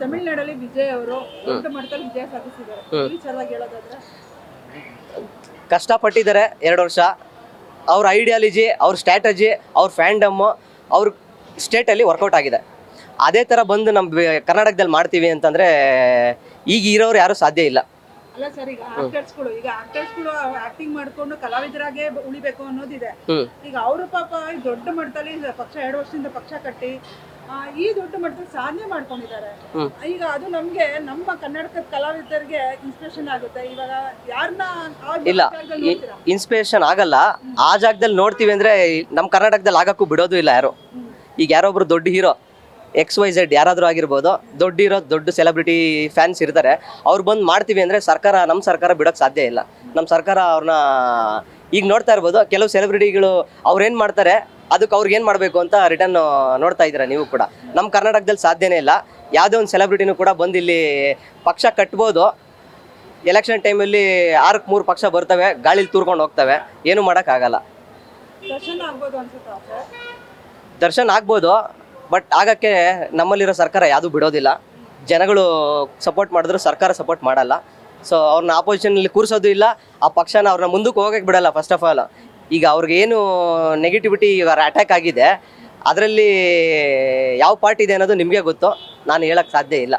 ತಮಿಳುನಾಡಲ್ಲಿ ವಿಜಯ್ ಅವರು ದೊಡ್ಡ ಮಟ್ಟದಲ್ಲಿ ವಿಜಯ ಸಾಧಿಸಿದ್ದಾರೆ. ಈ ವಿಚಾರವಾಗಿ ಹೇಳೋದಾದ್ರೆ ಕಷ್ಟಪಟ್ಟಿದ್ದಾರೆ 2 ವರ್ಷ. ಅವ್ರ ಐಡಿಯಾಲಜಿ, ಅವ್ರ ಸ್ಟ್ರಾಟಜಿ, ಅವ್ರ ಫ್ಯಾಂಡಮ್ ಅವ್ರ ಸ್ಟೇಟಲ್ಲಿ ವರ್ಕೌಟ್ ಆಗಿದೆ. ಅದೇ ಥರ ಬಂದು ನಮ್ಮ ಕರ್ನಾಟಕದಲ್ಲಿ ಮಾಡ್ತೀವಿ ಅಂತಂದರೆ ಈಗ ಇರೋರು ಯಾರೂ ಸಾಧ್ಯ ಇಲ್ಲ. ಅಲ್ಲ ಸರ್, ಈಗ ಆಕ್ಟರ್ಸ್ಗಳು ಆಕ್ಟಿಂಗ್ ಮಾಡ್ಕೊಂಡು ಕಲಾವಿದರಾಗೆ ಉಳಿಬೇಕು ಅನ್ನೋದಿದೆ. ಈಗ ಅವರು ಪಾಪ ದೊಡ್ಡ ಮಟ್ಟದಲ್ಲಿ ಪಕ್ಷ 2 ವರ್ಷದಿಂದ ಪಕ್ಷ ಕಟ್ಟಿ ಈ ದೊಡ್ಡ ಮಟ್ಟದಲ್ಲಿ ಸಾಧನೆ ಮಾಡ್ಕೊಂಡಿದ್ದಾರೆ. ಈಗ ಅದು ನಮ್ಗೆ ನಮ್ಮ ಕರ್ನಾಟಕದ ಕಲಾವಿದರಿಗೆ ಇನ್ಸ್ಪಿರೇಷನ್ ಆಗುತ್ತೆ. ಇವಾಗ ಯಾರನ್ನ ಇಲ್ಲ, ಇನ್ಸ್ಪಿರೇಷನ್ ಆಗಲ್ಲ. ಆ ಜಾಗದಲ್ಲಿ ನೋಡ್ತೀವಿ ಅಂದರೆ ನಮ್ಮ ಕರ್ನಾಟಕದಲ್ಲಿ ಆಗಕ್ಕೂ ಬಿಡೋದು ಇಲ್ಲ ಯಾರು. ಈಗ ಯಾರೊಬ್ರು ದೊಡ್ಡ ಹೀರೋ XYZ ಯಾರಾದರೂ ಆಗಿರ್ಬೋದು, ದೊಡ್ಡ ಹೀರೋ, ದೊಡ್ಡ ಸೆಲೆಬ್ರಿಟಿ ಫ್ಯಾನ್ಸ್ ಇರ್ತಾರೆ. ಅವ್ರು ಬಂದು ಮಾಡ್ತೀವಿ ಅಂದರೆ ನಮ್ಮ ಸರ್ಕಾರ ಬಿಡೋಕ್ಕೆ ಸಾಧ್ಯ ಇಲ್ಲ. ನಮ್ಮ ಸರ್ಕಾರ ಅವ್ರನ್ನ ಈಗ ನೋಡ್ತಾ ಇರ್ಬೋದು. ಕೆಲವು ಸೆಲೆಬ್ರಿಟಿಗಳು ಅವ್ರೇನು ಮಾಡ್ತಾರೆ ಅದಕ್ಕೆ ಅವ್ರಿಗೆ ಏನು ಮಾಡಬೇಕು ಅಂತ ರಿಟರ್ನ್ ನೋಡ್ತಾ ಇದ್ದೀರಾ ನೀವು ಕೂಡ. ನಮ್ಮ ಕರ್ನಾಟಕದಲ್ಲಿ ಸಾಧ್ಯನೇ ಇಲ್ಲ. ಯಾವುದೇ ಒಂದು ಸೆಲೆಬ್ರಿಟಿನೂ ಕೂಡ ಬಂದು ಇಲ್ಲಿ ಪಕ್ಷ ಕಟ್ಬೋದು. ಎಲೆಕ್ಷನ್ ಟೈಮಲ್ಲಿ 6ಕ್ಕೆ 3 ಪಕ್ಷ ಬರ್ತವೆ, ಗಾಳಿಲಿ ತೂರ್ಕೊಂಡು ಹೋಗ್ತವೆ, ಏನೂ ಮಾಡೋಕ್ಕಾಗಲ್ಲ. ದರ್ಶನ್ ಆಗ್ಬೋದು, ಬಟ್ ಆಗಕ್ಕೆ ನಮ್ಮಲ್ಲಿರೋ ಸರ್ಕಾರ ಯಾವುದೂ ಬಿಡೋದಿಲ್ಲ. ಜನಗಳು ಸಪೋರ್ಟ್ ಮಾಡಿದ್ರು ಸರ್ಕಾರ ಸಪೋರ್ಟ್ ಮಾಡಲ್ಲ. ಸೊ ಅವ್ರನ್ನ ಆಪೋಸಿಷನಲ್ಲಿ ಕೂರಿಸೋದು ಇಲ್ಲ, ಆ ಪಕ್ಷನ ಅವ್ರನ್ನ ಮುಂದಕ್ಕೆ ಹೋಗಕ್ಕೆ ಬಿಡಲ್ಲ. ಫಸ್ಟ್ ಆಫ್ ಆಲ್ ಈಗ ಅವ್ರಿಗೇನು ನೆಗೆಟಿವಿಟಿ ಇವಾಗ ಅಟ್ಯಾಕ್ ಆಗಿದೆ, ಅದರಲ್ಲಿ ಯಾವ ಪಾರ್ಟಿ ಇದೆ ಅನ್ನೋದು ನಿಮಗೆ ಗೊತ್ತು, ನಾನು ಹೇಳಕ್ಕೆ ಸಾಧ್ಯ ಇಲ್ಲ.